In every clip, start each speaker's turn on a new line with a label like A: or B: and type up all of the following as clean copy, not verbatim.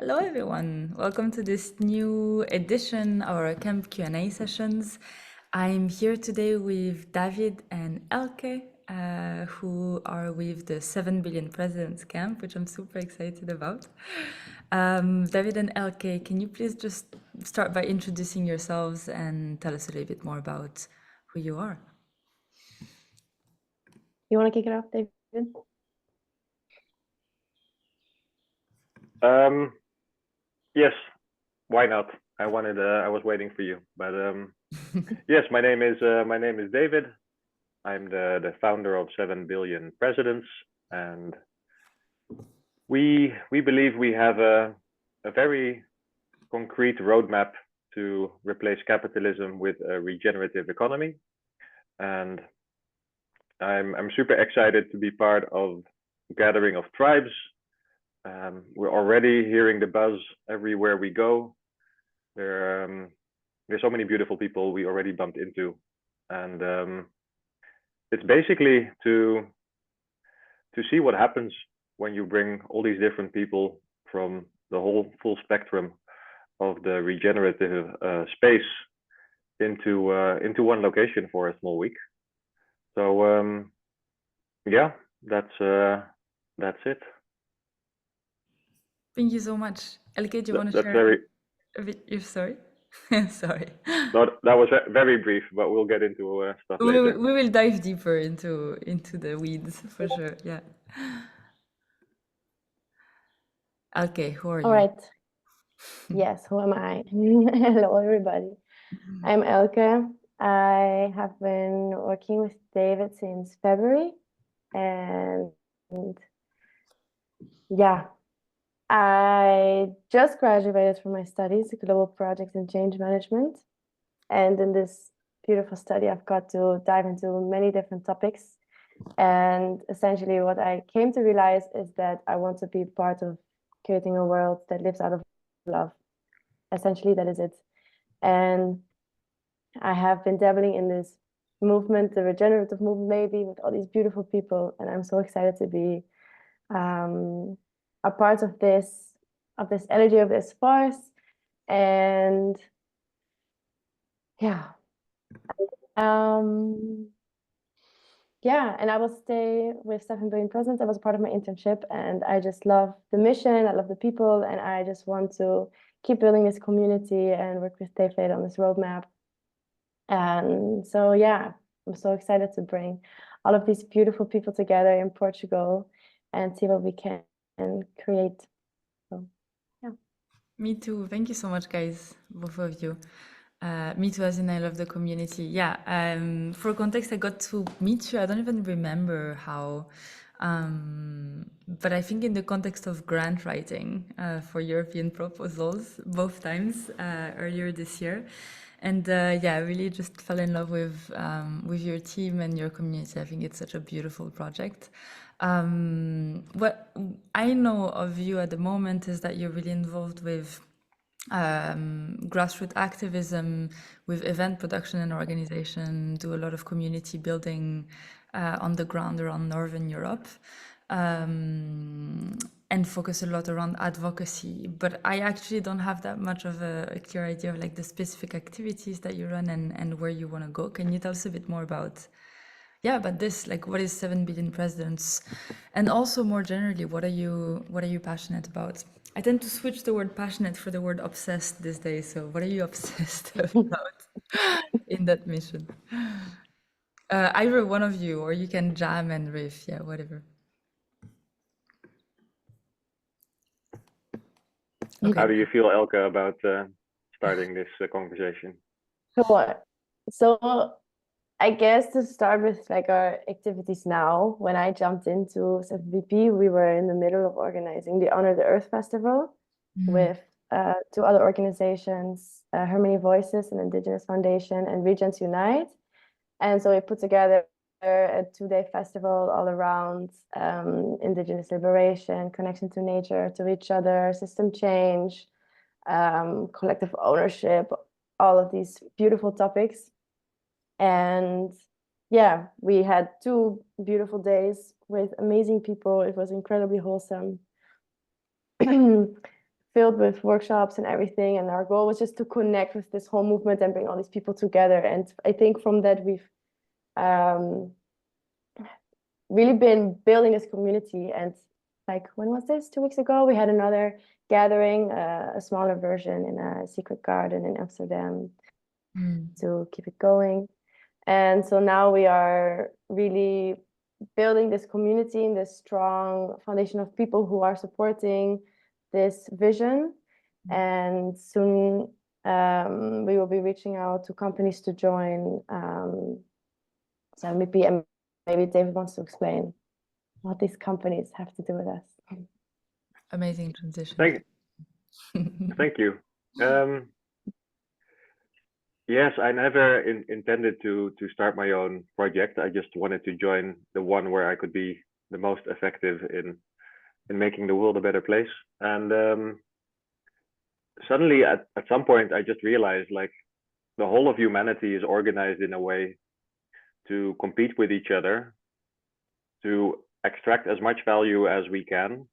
A: Hello, everyone. Welcome to this new edition of our camp Q&A sessions. I'm here today with David and Elke, who are with the 7 Billion Presidents Camp, which I'm super excited about. David and Elke, can you please just start by introducing yourselves and tell us a little bit more about who you are?
B: You want to kick it off, David?
C: Yes, why not? I was waiting for you, but yes, my name is David. I'm the founder of 7 Billion Presidents, and we believe we have a very concrete roadmap to replace capitalism with a regenerative economy, and I'm super excited to be part of a gathering of tribes. We're already hearing the buzz everywhere we go. There's so many beautiful people we already bumped into, and it's basically to see what happens when you bring all these different people from the whole full spectrum of the regenerative space into one location for a small week. So yeah, that's it.
A: Thank you so much. Elke, do you want to
C: That's
A: share
C: very.
A: a bit your story? Sorry.
C: No, that was very brief, but we'll get into stuff later.
A: We will dive deeper into the weeds for sure. Yeah. Okay, who are you?
B: All right. Yes, who am I? Hello, everybody. I'm Elke. I have been working with David since February, and yeah, I just graduated from my studies, Global Project and Change Management. And in this beautiful study, I've got to dive into many different topics. And essentially what I came to realize is that I want to be part of creating a world that lives out of love. Essentially, that is it. And I have been dabbling in this movement, the regenerative movement, maybe, with all these beautiful people. And I'm so excited to be a part of this energy, of this force. And yeah. Yeah, and I will stay with 7 Billion Presidents. That was part of my internship, and I just love the mission, I love the people, and I just want to keep building this community and work with David on this roadmap. And so, yeah, I'm so excited to bring all of these beautiful people together in Portugal and see what we can create. So, yeah.
A: Me too. Thank you so much, guys, both of you. Me too, as in I love the community. Yeah, for context, I got to meet you. I don't even remember how, but I think in the context of grant writing for European proposals, both times earlier this year. And yeah, I really just fell in love with your team and your community. I think it's such a beautiful project. What I know of you at the moment is that you're really involved with grassroots activism, with event production and organization, do a lot of community building on the ground around Northern Europe, and focus a lot around advocacy. But I actually don't have that much of a clear idea of like the specific activities that you run and where you want to go. Can you tell us a bit more about this? Like, what is 7 Billion Presidents, and also more generally, what are you passionate about? I tend to switch the word passionate for the word obsessed these days. So what are you obsessed about in that mission? Either one of you, or you can jam and riff. Yeah, whatever. Okay.
C: How do you feel, Elke, about starting this conversation?
B: Sure. So I guess to start with like our activities now, when I jumped into 7BP, we were in the middle of organizing the Honor the Earth Festival with 2 other organizations, Harmony Voices, an Indigenous Foundation, and Regions Unite. And so we put together a 2-day festival all around Indigenous liberation, connection to nature, to each other, system change, collective ownership, all of these beautiful topics. And yeah, we had 2 beautiful days with amazing people. It was incredibly wholesome. filled with workshops and everything. And our goal was just to connect with this whole movement and bring all these people together. And I think from that, we've really been building this community. And like, when was this? 2 weeks ago, we had another gathering, a smaller version in a secret garden in Amsterdam to keep it going. And so now we are really building this community and this strong foundation of people who are supporting this vision. And soon we will be reaching out to companies to join 7BP, and maybe David wants to explain what these companies have to do with us.
A: Amazing transition.
C: Thank you. Yes, I never intended to start my own project. I just wanted to join the one where I could be the most effective in making the world a better place. And suddenly, at some point, I just realized like the whole of humanity is organized in a way to compete with each other, to extract as much value as we can,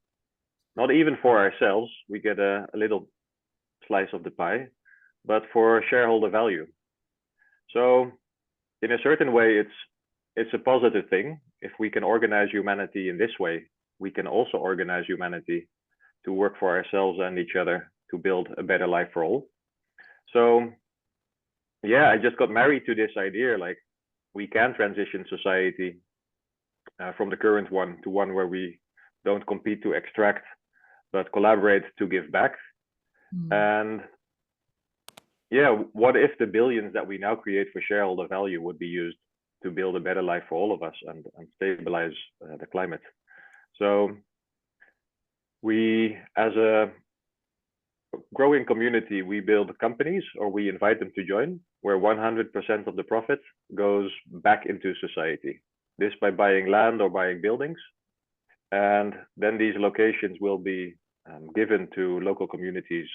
C: not even for ourselves. We get a little slice of the pie, but for shareholder value. So in a certain way, it's a positive thing. If we can organize humanity in this way, we can also organize humanity to work for ourselves and each other to build a better life for all. So yeah, I just got married to this idea, like we can transition society from the current one to one where we don't compete to extract, but collaborate to give back. And yeah, what if the billions that we now create for shareholder value would be used to build a better life for all of us and stabilize the climate? So we, as a growing community, we build companies or we invite them to join where 100% of the profit goes back into society. This by buying land or buying buildings. And then these locations will be given to local communities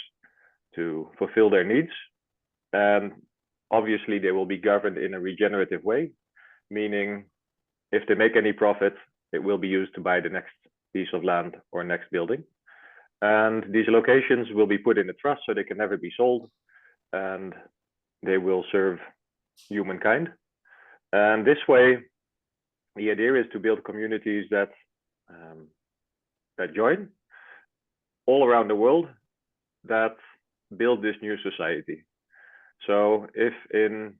C: to fulfill their needs. And obviously they will be governed in a regenerative way, meaning if they make any profit, it will be used to buy the next piece of land or next building. And these locations will be put in a trust so they can never be sold, and they will serve humankind. And this way, the idea is to build communities that join all around the world that build this new society. So if in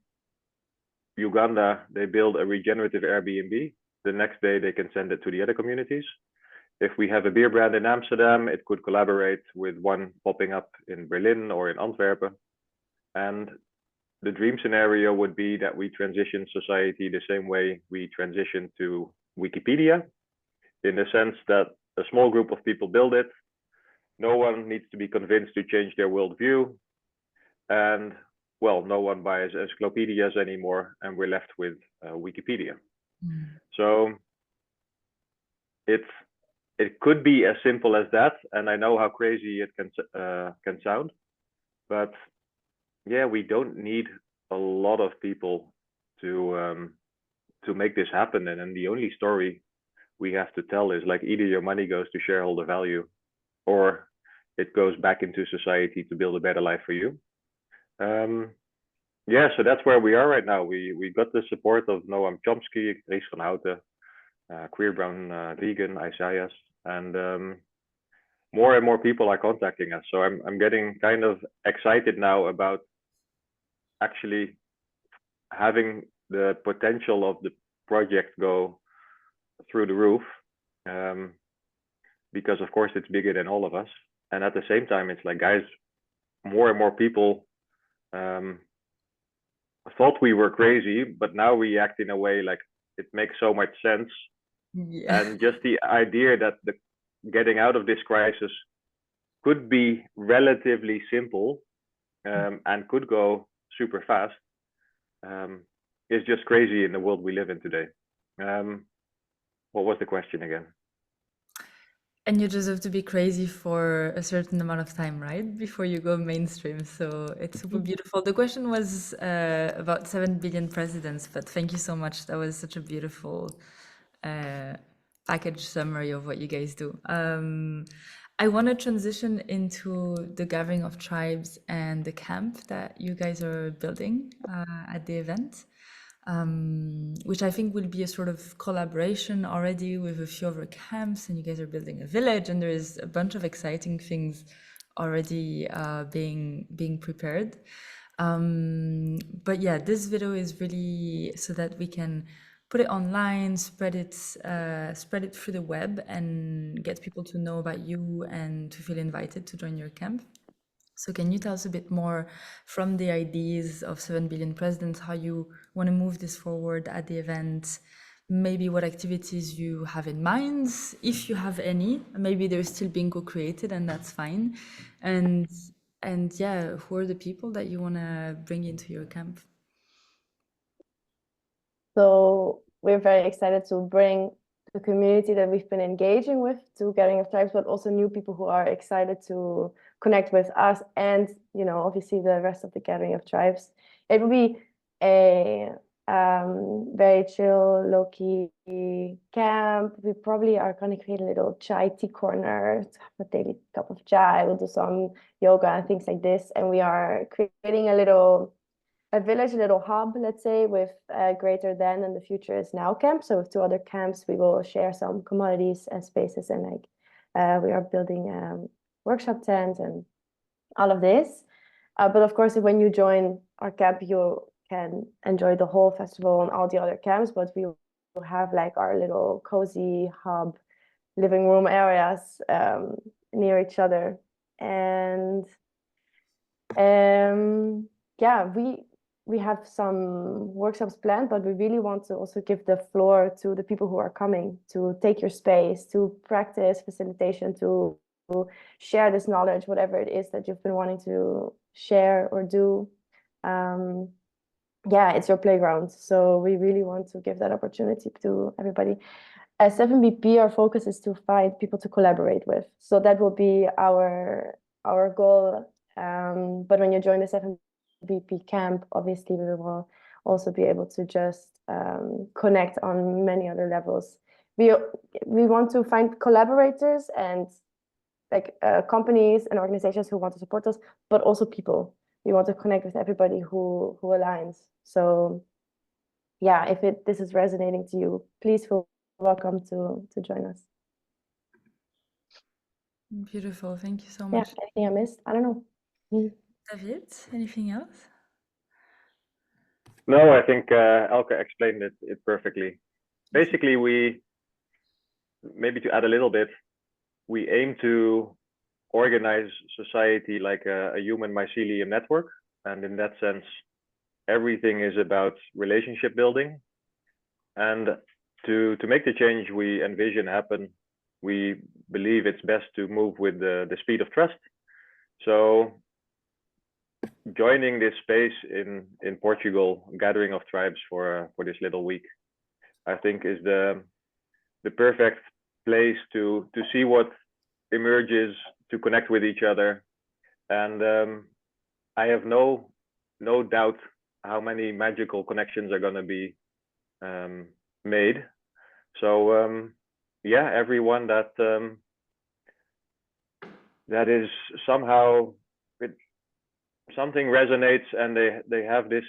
C: Uganda they build a regenerative Airbnb, the next day they can send it to the other communities. If we have a beer brand in Amsterdam, it could collaborate with one popping up in Berlin or in Antwerp. And the dream scenario would be that we transition society the same way we transition to Wikipedia, in the sense that a small group of people build it. No one needs to be convinced to change their worldview. And well, no one buys encyclopedias anymore, and we're left with Wikipedia. So it could be as simple as that, and I know how crazy it can sound, but yeah, we don't need a lot of people to make this happen. And then the only story we have to tell is like either your money goes to shareholder value, or it goes back into society to build a better life for you. Yeah, so that's where we are right now. We got the support of Noam Chomsky, Dries van Houten, Queer Brown Vegan, Isaias, and more and more people are contacting us. So I'm getting kind of excited now about actually having the potential of the project go through the roof, because of course it's bigger than all of us. And at the same time, it's like, guys, more and more people thought we were crazy, but now we act in a way like it makes so much sense. Yeah. And just the idea that the getting out of this crisis could be relatively simple and could go super fast is just crazy in the world we live in today. What was the question again?
A: And you just have to be crazy for a certain amount of time, right? Before you go mainstream. So it's super beautiful. The question was about 7 billion presidents, but thank you so much. That was such a beautiful package summary of what you guys do. I want to transition into the gathering of tribes and the camp that you guys are building at the event, which I think will be a sort of collaboration already with a few other camps, and you guys are building a village, and there is a bunch of exciting things already being prepared. But yeah, this video is really so that we can put it online, spread it through the web, and get people to know about you and to feel invited to join your camp. So can you tell us a bit more from the ideas of 7 Billion Presidents, how you want to move this forward at the event? Maybe what activities you have in mind, if you have any. Maybe they're still being co-created, and that's fine. And yeah, who are the people that you want to bring into your camp?
B: So we're very excited to bring the community that we've been engaging with to Gathering of Tribes, but also new people who are excited to connect with us and, you know, obviously the rest of the Gathering of Tribes. It will be a very chill, low-key camp. We probably are going to create a little chai tea corner to have a daily cup of chai. We'll do some yoga and things like this. And we are creating a village, a little hub, let's say, with Greater Than and the Future is Now camp. So with 2 other camps, we will share some commodities and spaces, and like we are building a workshop tent and all of this. But of course, when you join our camp, you can enjoy the whole festival and all the other camps, but we will have like our little cozy hub living room areas near each other. And yeah, we have some workshops planned, but we really want to also give the floor to the people who are coming to take your space, to practice facilitation, to share this knowledge, whatever it is that you've been wanting to share or do. Yeah, it's your playground. So we really want to give that opportunity to everybody. As 7BP, our focus is to find people to collaborate with. So that will be our goal. But when you join the 7BP camp, obviously we will also be able to just connect on many other levels. We want to find collaborators and like companies and organizations who want to support us, but also people. We want to connect with everybody who aligns. So yeah, if this is resonating to you, please feel welcome to join us.
A: Beautiful. Thank you so
B: Yeah,
A: much.
B: anything I missed? I don't know.
A: David, anything else?
C: No, I think Elke explained it perfectly. Basically, maybe to add a little bit, we aim to organize society like a human mycelium network. And in that sense, everything is about relationship building. And to make the change we envision happen, we believe it's best to move with the speed of trust. So joining this space in Portugal, Gathering of Tribes for this little week, I think is the perfect place to see what emerges, to connect with each other. And I have no doubt how many magical connections are going to be made. So yeah, everyone that is somehow something resonates and they have this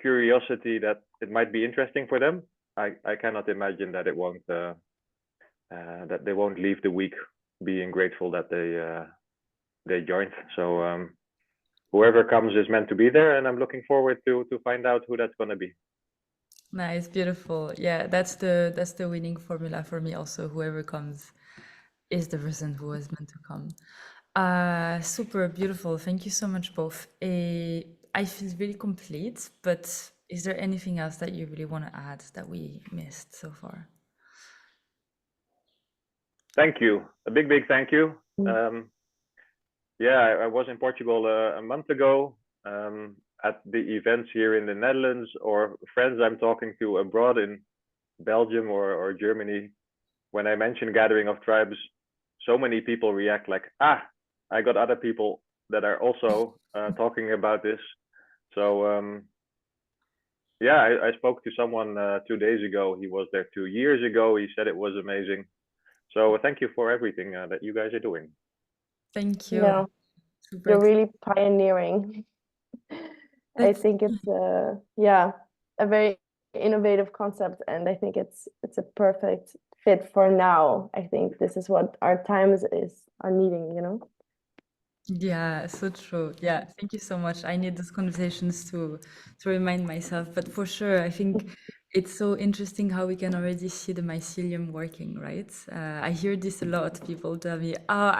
C: curiosity that it might be interesting for them. I cannot imagine that it won't that they won't leave the week being grateful that they joined. So whoever comes is meant to be there, and I'm looking forward to find out who that's going to be.
A: Nice, beautiful. Yeah, that's the winning formula for me also. Whoever comes is the person who was meant to come. Super beautiful. Thank you so much both. I feel really complete, but is there anything else that you really want to add that we missed so far?
C: Thank you. A big thank you. Yeah, I was in Portugal a month ago at the events here in the Netherlands, or friends I'm talking to abroad in Belgium or Germany. When I mention Gathering of Tribes, so many people react like, I got other people that are also talking about this. So yeah, I spoke to someone 2 days ago. He was there 2 years ago. He said it was amazing. So thank you for everything that you guys are doing.
A: Thank you.
B: Yeah,
A: Super
B: you're
A: excited.
B: really pioneering. I
A: That's
B: think it's yeah, a very innovative concept, and I think it's a perfect fit for now. I think this is what our times are needing, you know?
A: Yeah, so true. Yeah, thank you so much. I need these conversations to remind myself, but for sure, I think it's so interesting how we can already see the mycelium working, right? I hear this a lot. People tell me, "Oh,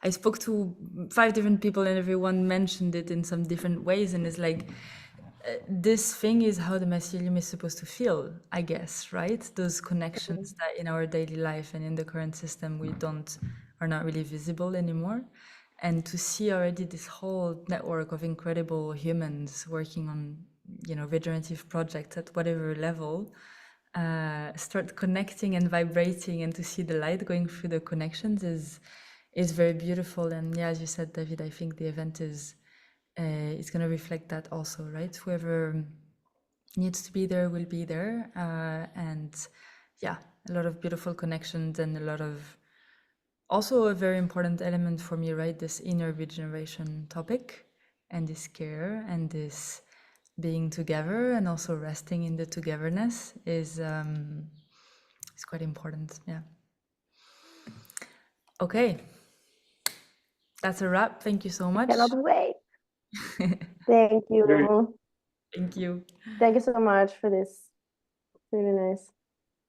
A: I spoke to 5 different people and everyone mentioned it in some different ways," and it's like this thing is how the mycelium is supposed to feel, I guess, right? Those connections that in our daily life and in the current system we don't are not really visible anymore. And to see already this whole network of incredible humans working on, regenerative projects at whatever level, start connecting and vibrating, and to see the light going through the connections is very beautiful. And yeah, as you said, David, I think the event is going to reflect that also, right? Whoever needs to be there will be there, and yeah, a lot of beautiful connections and a lot of also a very important element for me, right? This inner regeneration topic and this care and this being together and also resting in the togetherness is quite important. Yeah. Okay, that's a wrap. Thank you so much.
B: Cannot wait. Thank
C: Really
B: you.
A: Thank you.
B: Thank you so much for this. Really nice.